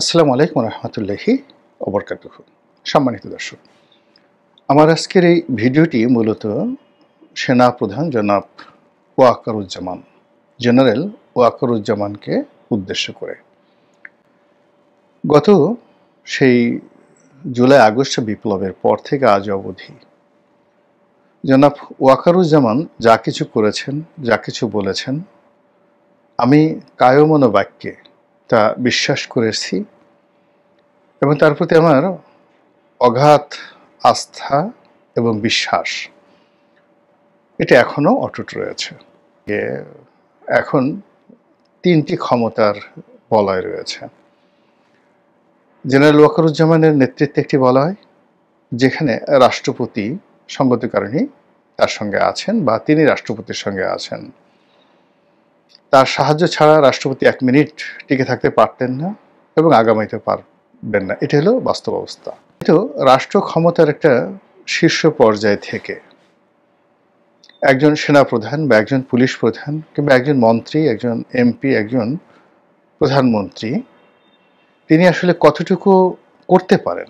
আসসালামু আলাইকুম রহমতুল্লাহি ওবরকাতুহু। সম্মানিত দর্শক, আমার আজকের এই ভিডিওটি মূলত সেনাপ্রধান জনাব ওয়াকারুজ্জামান, জেনারেল ওয়াকারুজ্জামানকে উদ্দেশ্য করে। গত সেই জুলাই আগস্ট বিপ্লবের পর থেকে আজ অবধি জনাব ওয়াকারুজ্জামান যা কিছু করেছেন, যা কিছু বলেছেন, আমি কায়মনোবাক্যে তা বিশ্বাস করেছি এবং তার প্রতি আমার অগাধ আস্থা এবং বিশ্বাস এটা এখনো অটুট রয়েছে। এখন তিনটি ক্ষমতার বলয় রয়েছে। জেনারেল ওয়াকারুজ্জামানের নেতৃত্বে একটি বলয়, যেখানে রাষ্ট্রপতি সঙ্গত কারণে তার সঙ্গে আছেন বা তিনি রাষ্ট্রপতির সঙ্গে আছেন। তার সাহায্য ছাড়া রাষ্ট্রপতি 1 মিনিট টিকে থাকতে পারতেন না এবং আগামীতে পারবেন না। এটা হলো বাস্তব অবস্থা। কিন্তু রাষ্ট্র ক্ষমতার একটা শীর্ষ পর্যায় থেকে একজন সেনাপ্রধান বা একজন পুলিশ প্রধান কিংবা একজন মন্ত্রী, একজন এমপি, একজন প্রধানমন্ত্রী, তিনি আসলে কতটুকু করতে পারেন,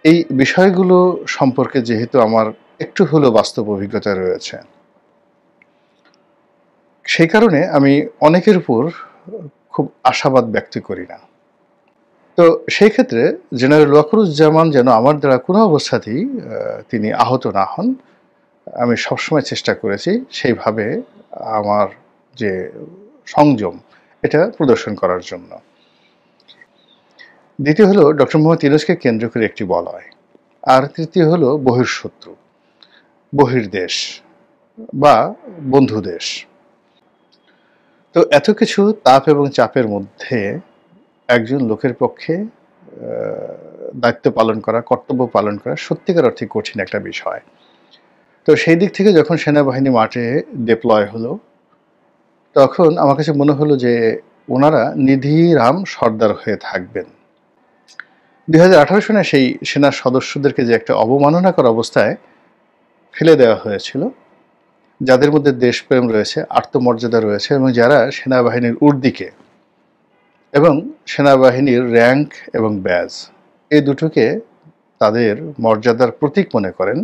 এই বিষয়গুলো সম্পর্কে যেহেতু আমার একটু হলেও বাস্তব অভিজ্ঞতা রয়েছে, সেই কারণে আমি অনেকের উপর খুব আশাবাদ ব্যক্ত করি না। তো সেই ক্ষেত্রে জেনারেল ওয়াকারুজ্জামান যেন আমার দ্বারা কোনো অবস্থাতেই তিনি আহত না হন, আমি সবসময় চেষ্টা করেছি সেইভাবে আমার যে সংযম এটা প্রদর্শন করার জন্য। দ্বিতীয় হলো ডক্টর মোহাম্মদ ইউনূসকে কেন্দ্র করে একটি বলয়, আর তৃতীয় হলো বহির্শত্রু, বহির্দেশ বা বন্ধু দেশ। তো এত কিছু তাপ এবং চাপের মধ্যে একজন লোকের পক্ষে দায়িত্ব পালন করা, কর্তব্য পালন করা সত্যিকার অর্থে কঠিন একটা বিষয়। তো সেই দিক থেকে যখন সেনাবাহিনী মাঠে ডিপ্লয় হলো, তখন আমার কাছে মনে হলো যে ওনারা নিধিরাম সর্দার হয়ে থাকবেন। 2018 সনে সেই সেনার সদস্যদেরকে যে একটা অবমাননাকর অবস্থায় ফেলে দেওয়া হয়েছিল, যাদের মধ্যে দেশপ্রেম রয়েছে, আত্মমর্যাদা রয়েছে এবং যারা সেনাবাহিনীর ঊর্ধ্বে এবং সেনাবাহিনীর র্যাঙ্ক এবং ব্যাজ এই দুটোকে তাদের মর্যাদার প্রতীক মনে করেন,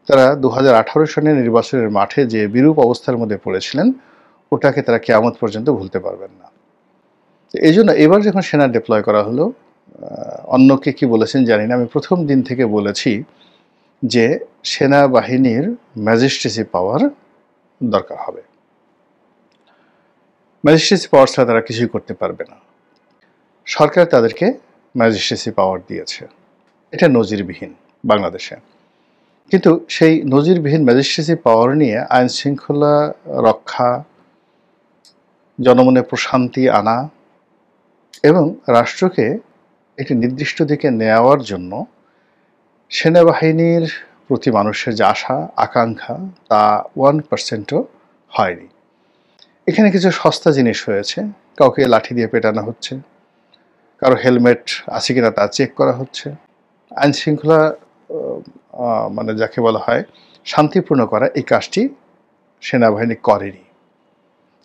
তারা 2018 সনের নির্বাচনের মাঠে যে বিরূপ অবস্থার মধ্যে পড়েছিলেন, ওটাকে তারা কিয়ামত পর্যন্ত ভুলতে পারবেন না। এই জন্য এবার যখন সেনা ডিপ্লয় করা হলো, অন্যকে কি বলেছেন জানি না, আমি প্রথম দিন থেকে বলেছি যে সেনাবাহিনীর ম্যাজিস্ট্রেসি পাওয়ার দরকার হবে। ম্যাজিস্ট্রেসি পাওয়ার ছাড়া তারা কিছুই করতে পারবে না। সরকার তাদেরকে ম্যাজিস্ট্রেসি পাওয়ার দিয়েছে, এটা নজিরবিহীন বাংলাদেশে। কিন্তু সেই নজিরবিহীন ম্যাজিস্ট্রেসি পাওয়ার নিয়ে আইন শৃঙ্খলা রক্ষা, জনমনে প্রশান্তি আনা এবং রাষ্ট্রকে একটি নির্দিষ্ট দিকে নেওয়ার জন্য সেনাবাহিনীর প্রতি মানুষের যে আশা আকাঙ্ক্ষা, তা 1%ও হয়নি। এখানে কিছু সস্তা জিনিস হয়েছে, কাউকে লাঠি দিয়ে পেটানো হচ্ছে, কারো হেলমেট আছে কিনা তা চেক করা হচ্ছে। আইন শৃঙ্খলা মানে যাকে বলা হয় শান্তিপূর্ণ করা, এই কাজটি সেনাবাহিনী করেনি।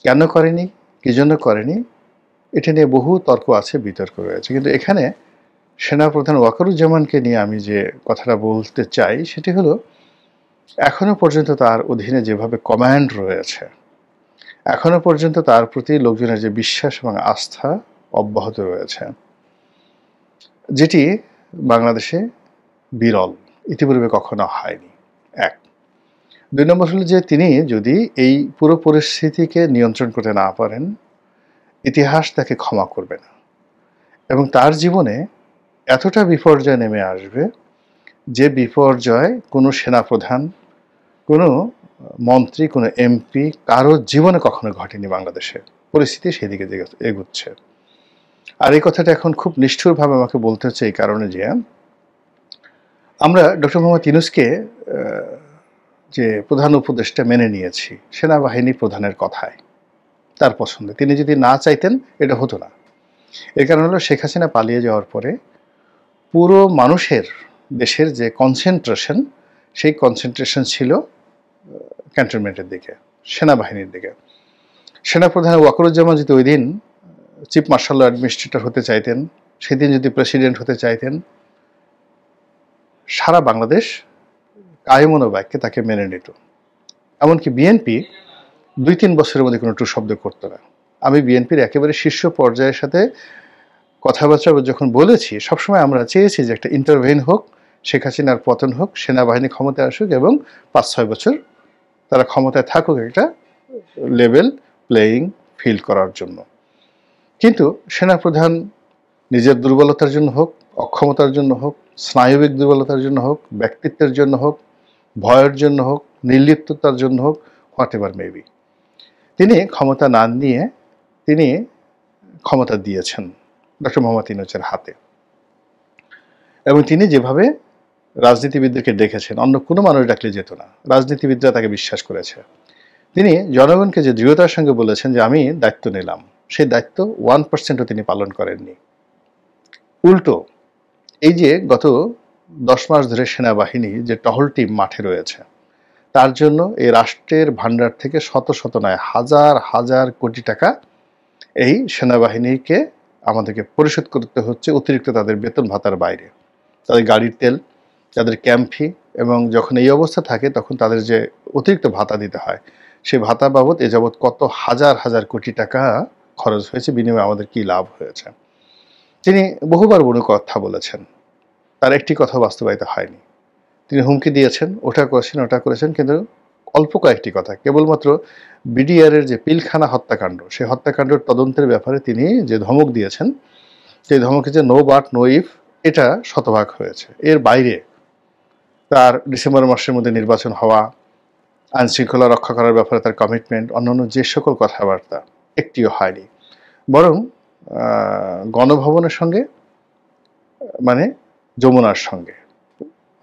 কেন করেনি, কী জন্য করেনি, এটা নিয়ে বহু তর্ক আছে, বিতর্ক রয়েছে। কিন্তু এখানে সেনাপ্রধান ওয়াকারুজ্জামানকে নিয়ে আমি যে কথাটা বলতে চাই সেটি হলো, এখনো পর্যন্ত তার অধীনে যেভাবে কমান্ড রয়েছে, এখনো পর্যন্ত তার প্রতি লোকজনের যে বিশ্বাস এবং আস্থা অব্যাহত রয়েছে, যেটি বাংলাদেশে বিরল, ইতিপূর্বে কখনো হয়নি। 1। 2 নম্বর হলো যে তিনি যদি এই পুরো পরিস্থিতিকে নিয়ন্ত্রণ করতে না পারেন, ইতিহাস তাকে ক্ষমা করবে না এবং তার জীবনে এতটা বিপর্যয় নেমে আসবে যে বিপর্যয় কোনো সেনাপ্রধান, কোনো মন্ত্রী, কোনো এমপি কারো জীবনে কখনো ঘটেনি বাংলাদেশে। পরিস্থিতি সেদিকে এগুচ্ছে। আর এই কথাটা এখন খুব নিষ্ঠুরভাবে আমাকে বলতে হচ্ছে এই কারণে যে আমরা ডক্টর মোহাম্মদ ইউনূসকে যে প্রধান উপদেষ্টা মেনে নিয়েছি সেনাবাহিনী প্রধানের কথায়, তার পছন্দে। তিনি যদি না চাইতেন এটা হতো না। এর কারণ হলো শেখ হাসিনা পালিয়ে যাওয়ার পরে পুরো মানুষের, দেশের যে কনসেন্ট্রেশন, সেই কনসেন্ট্রেশন ছিল ক্যান্টনমেন্টের দিকে, সেনাবাহিনীর দিকে। সেনাপ্রধান ওয়াকারুজ্জামান যদি ওই দিন চিফ মার্শাল অ্যাডমিনিস্ট্রেটর হতে চাইতেন, সেদিন যদি প্রেসিডেন্ট হতে চাইতেন, সারা বাংলাদেশ কায়মনোবাক্যে তাকে মেনে নিত। এমনকি বিএনপি 2-3 বছরের মধ্যে কোনো টু শব্দ করতো না। আমি বিএনপির একেবারে শীর্ষ পর্যায়ের সাথে কথাবার্তা যখন বলেছি, সবসময় আমরা চেয়েছি যে একটা ইন্টারভেন হোক, শেখ হাসিনার পতন হোক, সেনাবাহিনী ক্ষমতায় আসুক এবং 5-6 বছর তারা ক্ষমতায় থাকুক একটা লেভেল প্লেয়িং ফিল্ড করার জন্য। কিন্তু সেনাপ্রধান নিজের দুর্বলতার জন্য হোক, অক্ষমতার জন্য হোক, স্নায়বিক দুর্বলতার জন্য হোক, ব্যক্তিত্বের জন্য হোক, ভয়ের জন্য হোক, নির্লিপ্ততার জন্য হোক, হোয়াট এভার মেবি, তিনি ক্ষমতা না নিয়ে তিনি ক্ষমতা দিয়েছেন ডক্টর মোহাম্মদ ইউনূসের হাতে। এবং তিনি যেভাবে রাজনীতিবিদদেরকে ডেকেছেন, অন্য কোনো মানুষ ডাকলে যেত না, রাজনীতিবিদরা তাকে বিশ্বাস করেছে। তিনি জনগণকে যে দৃঢ়তার সঙ্গে বলেছেন যে আমি দায়িত্ব নিলাম, সেই দায়িত্ব 1%ও তিনি পালন করেননি। উল্টো এই যে গত 10 মাস ধরে সেনাবাহিনী যে টহল টিম মাঠে রয়েছে, তার জন্য এই রাষ্ট্রের ভাণ্ডার থেকে শত শত নয় হাজার হাজার কোটি টাকা এই সেনাবাহিনীকে আমাদেরকে পরিশোধ করতে হচ্ছে, অতিরিক্ত তাদের বেতন ভাতার বাইরে, তাদের গাড়ির তেল, তাদের ক্যাম্প ফি, এবং যখন এই অবস্থা থাকে তখন তাদের যে অতিরিক্ত ভাতা দিতে হয়, সেই ভাতা বাবদ এ যাবৎ কত হাজার হাজার কোটি টাকা খরচ হয়েছে, বিনিময়ে আমাদের কি লাভ হয়েছে। তিনি বহুবার বহু কথা বলেছেন, তার একটি কথা বাস্তবায়িত হয়নি। তিনি হুমকি দিয়েছেন, ওটা করেছেন, কিন্তু অল্প কয়েকটি কথা, কেবলমাত্র বিডিআরের যে পিলখানা হত্যাকাণ্ড, সেই হত্যাকাণ্ডের তদন্তের ব্যাপারে তিনি যে ধমক দিয়েছেন, সেই ধমকে যে নো বাট নো ইফ, এটা শতভাগ হয়েছে। এর বাইরে তার ডিসেম্বর মাসের মধ্যে নির্বাচন হওয়া, আইন শৃঙ্খলা রক্ষা করার ব্যাপারে তার কমিটমেন্ট, অন্যান্য যে সকল কথাবার্তা, একটিও হয়নি। বরং গণভবনের সঙ্গে, মানে যমুনার সঙ্গে,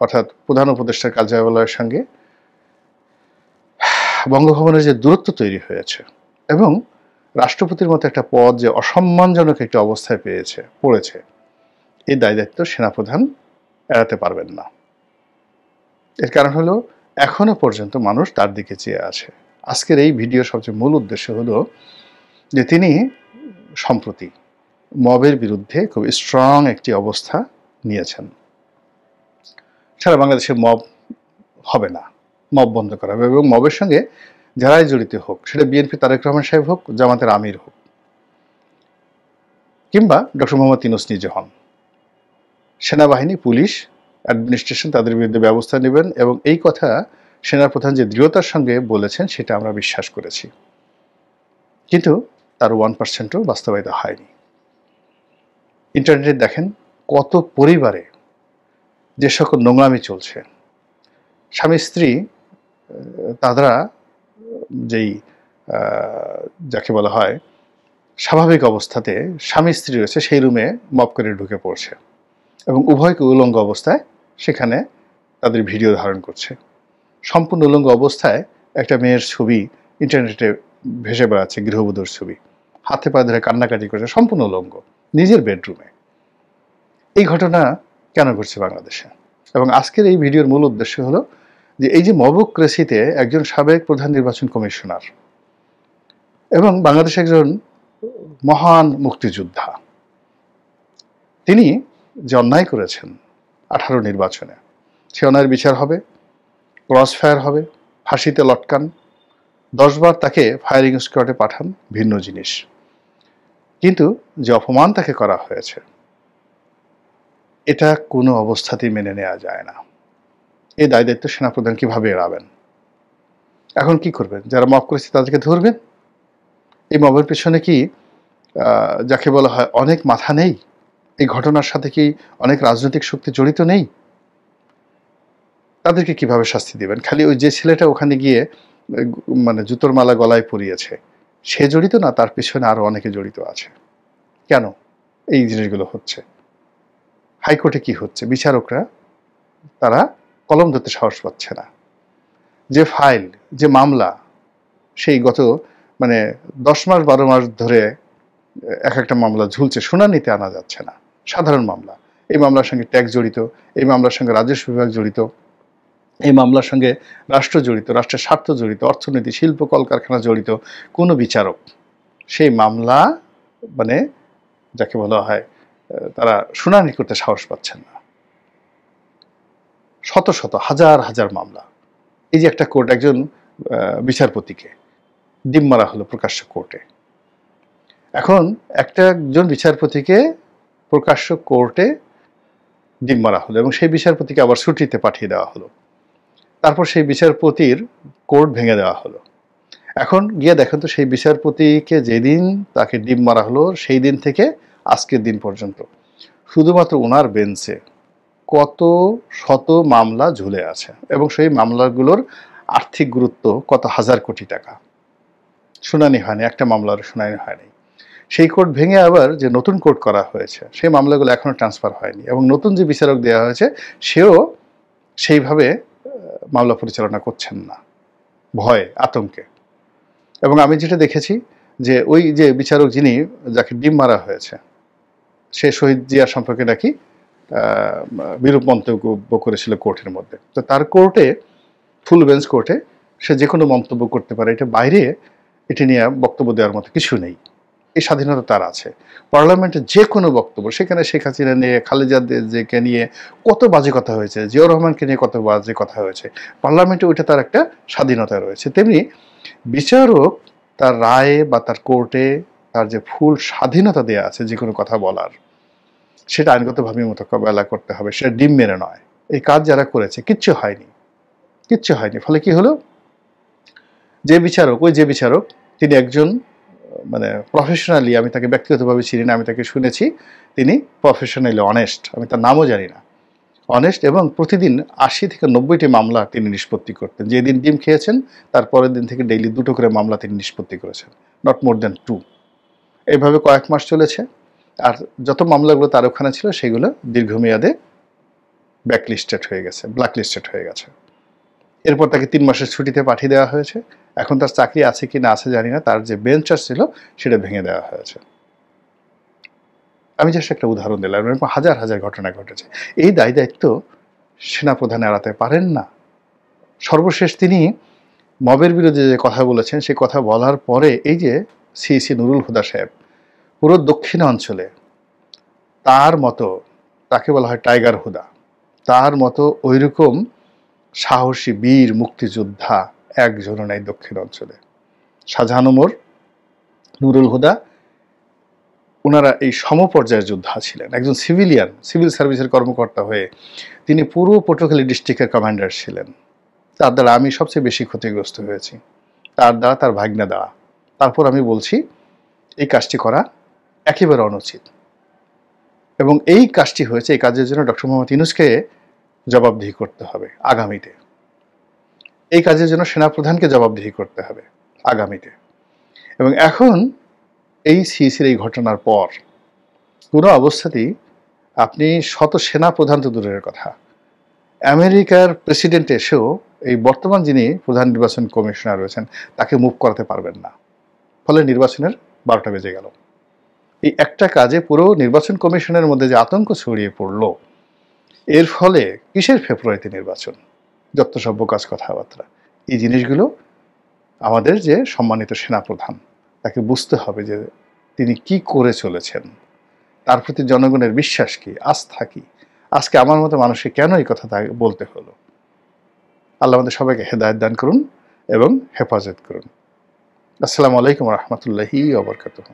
অর্থাৎ প্রধান উপদেষ্টার কার্যালয়ের সঙ্গে বঙ্গভবনের যে দূরত্ব তৈরি হয়েছে, এবং রাষ্ট্রপতির মতো একটা পদ যে অসম্মানজনক একটি অবস্থায় পড়েছে, এই দায়িত্ব সেনাপ্রধান এড়াতে পারবেন না। এর কারণ হলো এখনো পর্যন্ত মানুষ তার দিকে চেয়ে আছে। আজকের এই ভিডিওর সবচেয়ে মূল উদ্দেশ্য হলো যে তিনি সম্প্রতি মবের বিরুদ্ধে খুব স্ট্রং একটি অবস্থা নিয়েছেন। সারা বাংলাদেশে মব হবে না, মব বন্ধ করা হবে, এবং মবের সঙ্গে যারাই জড়িত হোক, সেটা বিএনপি তারেক রহমান সাহেব হোক, জামাতের আমির হোক, কিংবা ডক্টর মোহাম্মদ ইউনূস নিজে হন, সেনাবাহিনী, পুলিশ, অ্যাডমিনিস্ট্রেশন তাদের বিরুদ্ধে ব্যবস্থা নেবেন। এবং এই কথা সেনাপ্রধান যে দৃঢ়তার সঙ্গে বলেছেন, সেটা আমরা বিশ্বাস করেছি, কিন্তু তার 1%ও বাস্তবায়িত হয়নি। ইন্টারনেটে দেখেন কত পরিবারে যে সকল নোংরামি চলছে, স্বামী স্ত্রী তারা যেই যাকে বলা হয় স্বাভাবিক অবস্থাতে স্বামী স্ত্রী রয়েছে, সেই রুমে মব করে ঢুকে পড়ছে এবং উভয়কে উলঙ্গ অবস্থায় সেখানে তাদের ভিডিও ধারণ করছে। সম্পূর্ণ উলঙ্গ অবস্থায় একটা মেয়ের ছবি ইন্টারনেটে ভেসে বেড়াচ্ছে, গৃহবধূর ছবি, হাতে পায়ে ধরে কান্নাকাটি করছে, সম্পূর্ণ উলঙ্গ, নিজের বেডরুমে। এই ঘটনা কেন ঘটছে বাংলাদেশে? এবং আজকের এই ভিডিওর মূল উদ্দেশ্য হলো যে এই যে মবক্রেসিতে একজন সাবেক প্রধান নির্বাচন কমিশনার এবং বাংলাদেশে একজন মহান মুক্তিযোদ্ধা, তিনি যে অন্যায় করেছেন 18 নির্বাচনে, সে অন্যায়ের বিচার হবে, ক্রস ফায়ার হবে, ফাঁসিতে লটকান, 10 বার তাকে ফায়ারিং স্কোয়াডে পাঠান, ভিন্ন জিনিস। কিন্তু যে অপমান তাকে করা হয়েছে, এটা কোনো অবস্থাতেই মেনে নেওয়া যায় না। এই দায়িত্ব সেনাপ্রধান কিভাবে এড়াবেন? এখন কি করবেন? যারা মব করেছে তাদেরকে ধরবেন? এই মবের পিছনে কি যাকে বলা হয় অনেক মাথা নেই? এই ঘটনার সাথে কি অনেক রাজনৈতিক শক্তি জড়িত নেই? তাদেরকে কিভাবে শাস্তি দিবেন? খালি ওই যে ছেলেটা ওখানে গিয়ে মানে জুতোর মালা গলায় পরিয়েছে, সে জড়িত না? তার পিছনে আরো অনেকে জড়িত আছে। কেন এই জিনিসগুলো হচ্ছে? হাইকোর্টে কি হচ্ছে? বিচারকরা তারা কলম ধরতে সাহস পাচ্ছে না। যে ফাইল, যে মামলা, সেই গত 10 মাস 12 মাস ধরে এক একটা মামলা ঝুলছে, শুনানিতে আনা যাচ্ছে না। সাধারণ মামলা, এই মামলার সঙ্গে ট্যাক্স জড়িত, এই মামলার সঙ্গে রাজস্ব বিভাগ জড়িত, এই মামলার সঙ্গে রাষ্ট্র জড়িত, রাষ্ট্রের স্বার্থ জড়িত, অর্থনীতি, শিল্প, কলকারখানা জড়িত। কোনো বিচারক সেই মামলা মানে যাকে বলা হয় তারা শুনানি করতে সাহস পাচ্ছেন না। শত শত হাজার হাজার মামলা। এই যে একটা কোর্ট একজন বিচারপতিকে ডিম মারা হলো প্রকাশ্য কোর্টে। এখন একজন বিচারপতিকে প্রকাশ্য কোর্টে ডিম মারা হলো এবং সেই বিচারপতিকে আবার ছুটিতে পাঠিয়ে দেওয়া হলো। তারপর সেই বিচারপতির কোর্ট ভেঙে দেওয়া হলো। এখন গিয়ে দেখেন তো সেই বিচারপতিকে যেদিন তাকে ডিম মারা হলো সেই দিন থেকে আজকের দিন পর্যন্ত শুধুমাত্র ওনার বেঞ্চে কত শত মামলা ঝুলে আছে এবং সেই মামলাগুলোর আর্থিক গুরুত্ব কত হাজার কোটি টাকা। শুনানি হয়নি, একটা মামলার শুনানি হয়নি। সেই কোর্ট ভেঙে আবার যে নতুন কোর্ট করা হয়েছে সেই মামলাগুলো এখনো ট্রান্সফার হয়নি এবং নতুন যে বিচারক দেওয়া হয়েছে সেও সেইভাবে মামলা পরিচালনা করছেন না, ভয়ে আতঙ্কে। এবং আমি যেটা দেখেছি যে ওই যে বিচারক যাকে ডিম মারা হয়েছে সে শহীদ জিয়া সম্পর্কে নাকি বিরূপ মন্তব্য করেছিল কোর্টের মধ্যে। তো তার কোর্টে, ফুল বেঞ্চ কোর্টে সে যে কোনো মন্তব্য করতে পারে, এটা বাইরে এটা নিয়ে বক্তব্য দেওয়ার মতো কিছু নেই। এই স্বাধীনতা তার আছে। পার্লামেন্টে যে কোনো বক্তব্য, সেখানে শেখ হাসিনা নিয়ে, খালেদা জিয়াকে নিয়ে কত বাজে কথা হয়েছে, জিয়াউর রহমানকে নিয়ে কত বাজে কথা হয়েছে, পার্লামেন্টে ওইটা তার একটা স্বাধীনতা রয়েছে। তেমনি বিচারক তার রায়ে বা তার কোর্টে তার যে ফুল স্বাধীনতা দেওয়া আছে যে কোনো কথা বলার, সেটা আইনগতভাবে মোকাবেলা করতে হবে, সেটা ডিম মেরে নয়। এই কাজ যারা করেছে কিচ্ছু হয়নি। ফলে কি হলো, যে বিচারক তিনি একজন মানে প্রফেশনালি, আমি তাকে ব্যক্তিগতভাবে চিনি না, আমি তাকে শুনেছি তিনি প্রফেশনালি অনেস্ট, আমি তার নামও জানি না, অনেস্ট, এবং প্রতিদিন 80 থেকে 90টি মামলা তিনি নিষ্পত্তি করতেন। যেদিন ডিম খেয়েছেন তার পরের দিন থেকে ডেইলি 2টো করে মামলা তিনি নিষ্পত্তি করেছেন, নট মোর দ্যান 2। এইভাবে কয়েক মাস চলেছে। আর যত মামলাগুলো তার ওখানে ছিল সেগুলো দীর্ঘমেয়াদে ব্ল্যাকলিস্টেড হয়ে গেছে। এরপর তাকে 3 মাসের ছুটিতে পাঠিয়ে দেওয়া হয়েছে। এখন তার চাকরি আছে কি না আছে জানি না, তার যে বেঞ্চ ছিল সেটা ভেঙে দেওয়া হয়েছে। আমি জাস্ট একটা উদাহরণ দিলাম, এরকম হাজার হাজার ঘটনা ঘটেছে। এই দায়িত্ব সেনাপ্রধান এড়াতে পারেন না। সর্বশেষ তিনি মবের বিরুদ্ধে যে কথা বলেছেন, সে কথা বলার পরে এই যে সিইসি নুরুল হুদা সাহেব পুরো দক্ষিণ অঞ্চলে তার মতো, তাকে বলা হয় টাইগার হুদা, তার মতো ওইরকম সাহসী বীর মুক্তিযোদ্ধা একজনও নাই দক্ষিণ অঞ্চলে। শাহজাহান ওমর, নুরুল হুদা, ওনারা এই সমপর্যায়ের যোদ্ধা ছিলেন। একজন সিভিল সার্ভিসের কর্মকর্তা হয়ে তিনি পুরো পটুয়াখালী ডিস্ট্রিক্টের কমান্ডার ছিলেন। তার দ্বারা আমি সবচেয়ে বেশি ক্ষতিগ্রস্ত হয়েছি, তার দ্বারা, তার ভাগ্নে দ্বারা। তারপর আমি বলছি এই কাজটি করা একেবারে অনুচিত এবং এই কাজটি হয়েছে, এই কাজের জন্য ডক্টর মোহাম্মদ ইউনূসকে জবাবদিহি করতে হবে আগামীতে। এই কাজের জন্য সেনাপ্রধানকে জবাবদিহি করতে হবে আগামীতে। এবং এখন এই সিইসির এই ঘটনার পর কোনো অবস্থাতেই আপনি শত সেনাপ্রধান তো দূরের কথা, আমেরিকার প্রেসিডেন্ট এসেও এই বর্তমান যিনি প্রধান নির্বাচন কমিশনার রয়েছেন তাকে মুভ করাতে পারবেন না। ফলে নির্বাচনের 12টা বেজে গেল। এই একটা কাজে পুরো নির্বাচন কমিশনের মধ্যে যে আতঙ্ক ছড়িয়ে পড়লো, এর ফলে কিসের ফেব্রুয়ারিতে নির্বাচন, যত সভ্য কাজ কথাবার্তা। এই জিনিসগুলো আমাদের যে সম্মানিত সেনাপ্রধান, তাকে বুঝতে হবে যে তিনি কি করে চলেছেন, তার প্রতি জনগণের বিশ্বাস কি, আস্থা কি। আজকে আমার মতো মানুষকে কেন এই কথা বলতে হলো। আল্লাহ আমাদের সবাইকে হেদায়েত দান করুন এবং হেফাজত করুন। আসসালামু আলাইকুম ওয়া রাহমাতুল্লাহি ওয়া বারাকাতুহু।